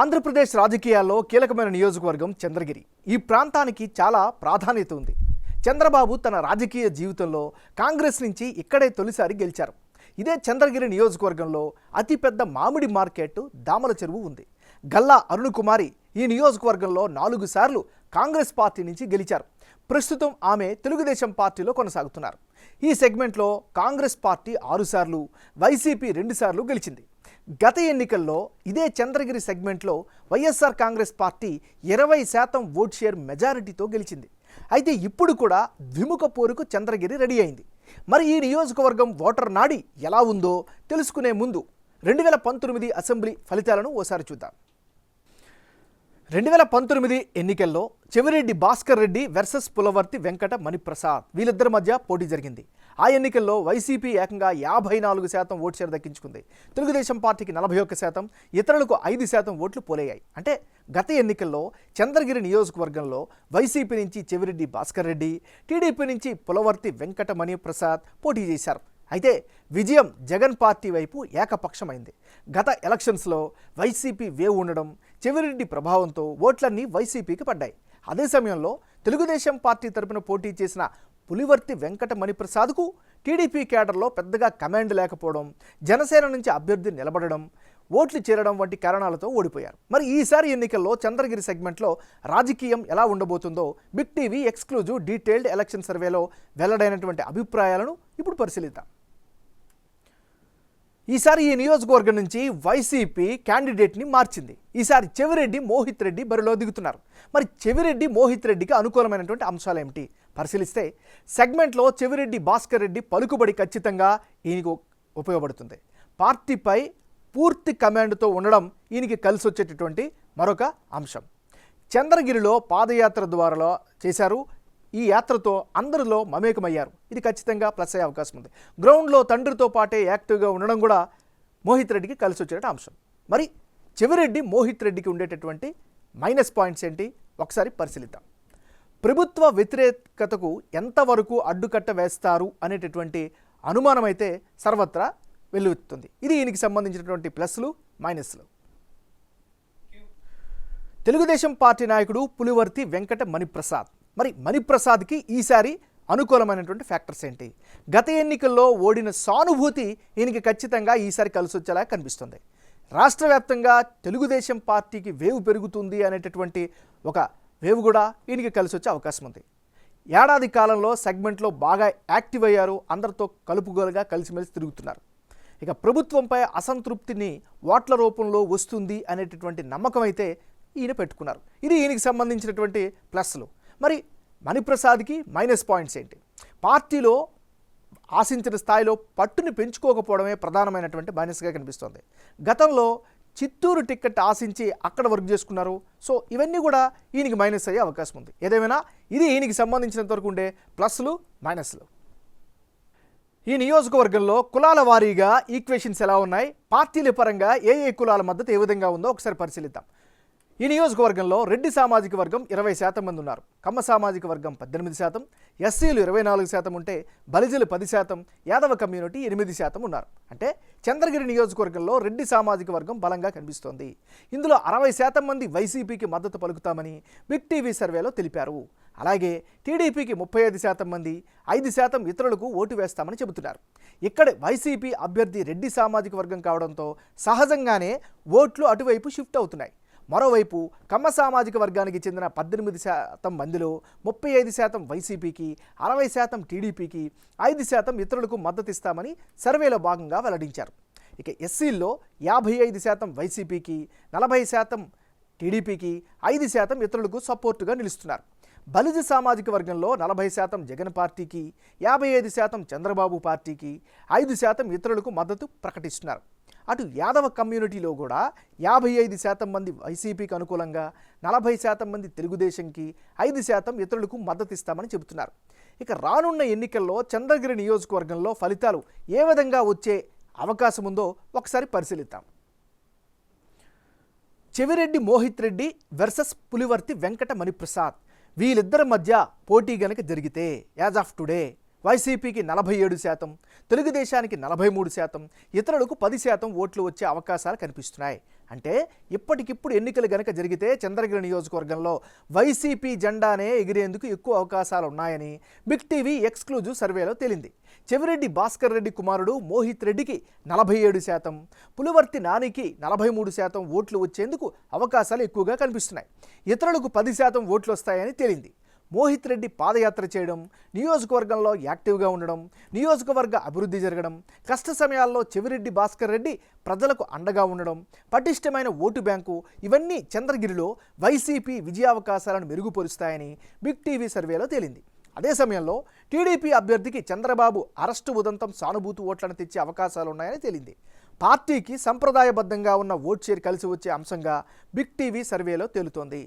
ఆంధ్రప్రదేశ్ రాజకీయాల్లో కీలకమైన నియోజకవర్గం చంద్రగిరి. ఈ ప్రాంతానికి చాలా ప్రాధాన్యత ఉంది. చంద్రబాబు తన రాజకీయ జీవితంలో కాంగ్రెస్ నుంచి ఇక్కడే తొలిసారి గెలిచారు. ఇదే చంద్రగిరి నియోజకవర్గంలో అతిపెద్ద మామిడి మార్కెట్ దామల చెరువు ఉంది. గల్లా అరుణకుమారి ఈ నియోజకవర్గంలో 4 సార్లు కాంగ్రెస్ పార్టీ నుంచి గెలిచారు. ప్రస్తుతం ఆమె తెలుగుదేశం పార్టీలో కొనసాగుతున్నారు. ఈ సెగ్మెంట్లో కాంగ్రెస్ పార్టీ 6 సార్లు, వైసీపీ 2 సార్లు గెలిచింది. గత ఎన్నికల్లో ఇదే చంద్రగిరి సెగ్మెంట్లో YSR Congress party 20% vote share మెజారిటీతో గెలిచింది. అయితే ఇప్పుడు కూడా ద్విముఖ పోరుకు చంద్రగిరి రెడీ అయింది. మరి ఈ నియోజకవర్గం ఓటర్ నాడి ఎలా ఉందో తెలుసుకునే ముందు 2019 అసెంబ్లీ ఫలితాలను ఓసారి చూద్దాం. 2019 ఎన్నికల్లో చెవిరెడ్డి భాస్కర్ రెడ్డి వర్సెస్ పులవర్తి వెంకట మణిప్రసాద్ వీళ్ళిద్దరి మధ్య పోటీ జరిగింది. ఆ ఎన్నికల్లో వైసీపీ ఏకంగా 54% ఓటు షేర్ దక్కించుకుంది. తెలుగుదేశం పార్టీకి 41%, ఇతరులకు 5% ఓట్లు పోలయ్యాయి. అంటే గత ఎన్నికల్లో చంద్రగిరి నియోజకవర్గంలో వైసీపీ నుంచి చెవిరెడ్డి భాస్కర్ రెడ్డి, టీడీపీ నుంచి పులవర్తి వెంకట మణిప్రసాద్ పోటీ చేశారు. అయితే విజయం జగన్ పార్టీ వైపు ఏకపక్షమైంది. గత ఎలక్షన్స్లో వైసీపీ వేవ్ ఉండడం, చెవిరెడ్డి ప్రభావంతో ఓట్లన్నీ వైసీపీకి పడ్డాయి. అదే సమయంలో తెలుగుదేశం పార్టీ తరపున పోటీ చేసిన పులివర్తి వెంకట మణిప్రసాద్కు టీడీపీ కేడర్లో పెద్దగా కమాండ్ లేకపోవడం, జనసేన నుంచి అభ్యర్థి నిలబడడం, ఓట్లు చేరడం వంటి కారణాలతో ఓడిపోయారు. మరి ఈసారి ఎన్నికల్లో చంద్రగిరి సెగ్మెంట్లో రాజకీయం ఎలా ఉండబోతుందో big TV exclusive detailed election సర్వేలో వెల్లడైనటువంటి అభిప్రాయాలను ఇప్పుడు పరిశీలిద్దాం. ఈసారి ఈ నియోజకవర్గం నుంచి వైసీపీ క్యాండిడేట్ని మార్చింది. ఈసారి చెవిరెడ్డి మోహిత్ రెడ్డి బరిలో దిగుతున్నారు. మరి చెవిరెడ్డి మోహిత్ రెడ్డికి అనుకూలమైనటువంటి అంశాలు ఏమిటి పరిశీలిస్తే, సెగ్మెంట్లో చెవిరెడ్డి భాస్కర్ రెడ్డి పలుకుబడి ఖచ్చితంగా ఈయనకు ఉపయోగపడుతుంది. పార్టీపై పూర్తి కమాండ్తో ఉండడం ఈయనకి కలిసి వచ్చేటటువంటి మరొక అంశం. చంద్రగిరిలో పాదయాత్ర ద్వారా చేశారు. ఈ యాత్రతో అందరిలో మమేకమయ్యారు. ఇది ఖచ్చితంగా ప్లస్ అయ్యే అవకాశం ఉంది. గ్రౌండ్లో తండ్రితో పాటే యాక్టివ్గా ఉండడం కూడా మోహిత్ రెడ్డికి కలిసి వచ్చే అంశం. మరి చెవిరెడ్డి మోహిత్ రెడ్డికి ఉండేటటువంటి మైనస్ పాయింట్స్ ఏంటి ఒకసారి పరిశీలిద్దాం. ప్రభుత్వ వ్యతిరేకతకు ఎంతవరకు అడ్డుకట్ట వేస్తారు అనేటటువంటి అనుమానం అయితే సర్వత్రా వెల్లువెత్తుతుంది. ఇది ఈయనకి సంబంధించినటువంటి ప్లస్లు మైనస్లు. తెలుగుదేశం పార్టీ నాయకుడు పులివర్తి వెంకట మణిప్రసాద్. మరి మణిప్రసాద్కి ఈసారి అనుకూలమైనటువంటి ఫ్యాక్టర్స్ ఏంటి? గత ఎన్నికల్లో ఓడిన సానుభూతి ఈయనకి ఖచ్చితంగా ఈసారి కలిసి వచ్చేలా కనిపిస్తుంది. రాష్ట్ర వ్యాప్తంగా తెలుగుదేశం పార్టీకి వేవ్ పెరుగుతుంది అనేటటువంటి ఒక వేవ్ కూడా ఈయనకి కలిసి వచ్చే అవకాశం ఉంది. ఏడాది కాలంలో సెగ్మెంట్లో బాగా యాక్టివ్ అయ్యారు. అందరితో కలుపుగోలుగా కలిసిమెలిసి తిరుగుతున్నారు. ఇక ప్రభుత్వంపై అసంతృప్తిని ఓట్ల రూపంలో వస్తుంది అనేటటువంటి నమ్మకం అయితే ఈయన పెట్టుకున్నారు. ఇది ఈయనకి సంబంధించినటువంటి ప్లస్లు. మరి మణిప్రసాద్కి మైనస్ పాయింట్స్ ఏంటి? పార్టీలో ఆశించిన స్థాయిలో పట్టుని పెంచుకోకపోవడమే ప్రధానమైనటువంటి మైనస్గా కనిపిస్తోంది. గతంలో చిత్తూరు టికెట్ ఆశించి అక్కడ వర్క్ చేసుకున్నారు. సో ఇవన్నీ కూడా ఈయనకి మైనస్ అయ్యే అవకాశం ఉంది. ఏదేమైనా ఇది ఈయనకి సంబంధించినంత వరకు ఉండే ప్లస్లు మైనస్లు. ఈ నియోజకవర్గంలో కులాల వారీగా ఈక్వేషన్స్ ఎలా ఉన్నాయి, పార్టీల పరంగా ఏ కులాల మద్దతు ఏ విధంగా ఉందో ఒకసారి పరిశీలిద్దాం. ఈ నియోజకవర్గంలో రెడ్డి సామాజిక వర్గం 20% మంది ఉన్నారు. కమ్మ సామాజిక వర్గం 18%, ఎస్సీలు 24% ఉంటే బలిజలు 10%, యాదవ కమ్యూనిటీ 8% ఉన్నారు. అంటే చంద్రగిరి నియోజకవర్గంలో రెడ్డి సామాజిక వర్గం బలంగా కనిపిస్తోంది. ఇందులో 60% మంది వైసీపీకి మద్దతు పలుకుతామని బిగ్ టీవీ సర్వేలో తెలిపారు. అలాగే టీడీపీకి 35% మంది, 5% ఇతరులకు ఓటు వేస్తామని చెబుతున్నారు. ఇక్కడ వైసీపీ అభ్యర్థి రెడ్డి సామాజిక వర్గం కావడంతో సహజంగానే ఓట్లు అటువైపు షిఫ్ట్ అవుతున్నాయి. మరోవైపు కమ్మ సామాజిక వర్గానికి చెందిన 18% మందిలో 35% వైసీపీకి, 60% టీడీపీకి, 5% ఇతరులకు మద్దతు ఇస్తామని సర్వేలో భాగంగా వెల్లడించారు. ఇక ఎస్సీల్లో 55% వైసీపీకి, 40% టీడీపీకి, 5% ఇతరులకు సపోర్టుగా నిలుస్తున్నారు. బలిజ సామాజిక వర్గంలో 40% జగన్ పార్టీకి, 55% చంద్రబాబు పార్టీకి, 5% ఇతరులకు మద్దతు ప్రకటిస్తున్నారు. అటు యాదవ కమ్యూనిటీలో కూడా 55% మంది వైసీపీకి అనుకూలంగా, 40% మంది తెలుగుదేశంకి, 5% ఇతరులకు మద్దతు ఇస్తామని చెబుతున్నారు. ఇక రానున్న ఎన్నికల్లో చంద్రగిరి నియోజకవర్గంలో ఫలితాలు ఏ విధంగా వచ్చే అవకాశం ఉందో ఒకసారి పరిశీలిద్దాం. చెవిరెడ్డి మోహిత్ రెడ్డి వర్సెస్ పులివర్తి వెంకట మణిప్రసాద్ వీళ్ళిద్దరి మధ్య పోటీ గనక జరిగితే యాజ్ ఆఫ్ టుడే వైసీపీకి 47%, తెలుగుదేశానికి 43%, ఇతరులకు 10% ఓట్లు వచ్చే అవకాశాలు కనిపిస్తున్నాయి. అంటే ఇప్పటికిప్పుడు ఎన్నికలు గనక జరిగితే చంద్రగిరి నియోజకవర్గంలో వైసీపీ జెండానే ఎగిరేందుకు ఎక్కువ అవకాశాలు ఉన్నాయని బిగ్ టీవీ ఎక్స్క్లూజివ్ సర్వేలో తేలింది. చెవిరెడ్డి భాస్కర్ రెడ్డి కుమారుడు మోహిత్ రెడ్డికి 47%, పులివర్తి నానికి 43% ఓట్లు వచ్చేందుకు అవకాశాలు ఎక్కువగా కనిపిస్తున్నాయి. ఇతరులకు 10% ఓట్లు వస్తాయని తేలింది. మోహిత్ రెడ్డి పాదయాత్ర చేయడం, నియోజకవర్గంలో యాక్టివ్గా ఉండడం, నియోజకవర్గ అభివృద్ధి జరగడం, కష్ట సమయాల్లో చెవిరెడ్డి భాస్కర్ రెడ్డి ప్రజలకు అండగా ఉండడం, పటిష్టమైన ఓటు బ్యాంకు, ఇవన్నీ చంద్రగిరిలో వైసీపీ విజయావకాశాలను మెరుగుపరుస్తాయని బిగ్ టీవీ సర్వేలో తేలింది. అదే సమయంలో టీడీపీ అభ్యర్థికి చంద్రబాబు అరెస్టు ఉదంతం సానుభూతి ఓట్లను తెచ్చే అవకాశాలున్నాయని తేలింది. పార్టీకి సంప్రదాయబద్ధంగా ఉన్న ఓట్ షేర్ కలిసి వచ్చే అంశంగా బిగ్ టీవీ సర్వేలో తేలుతోంది.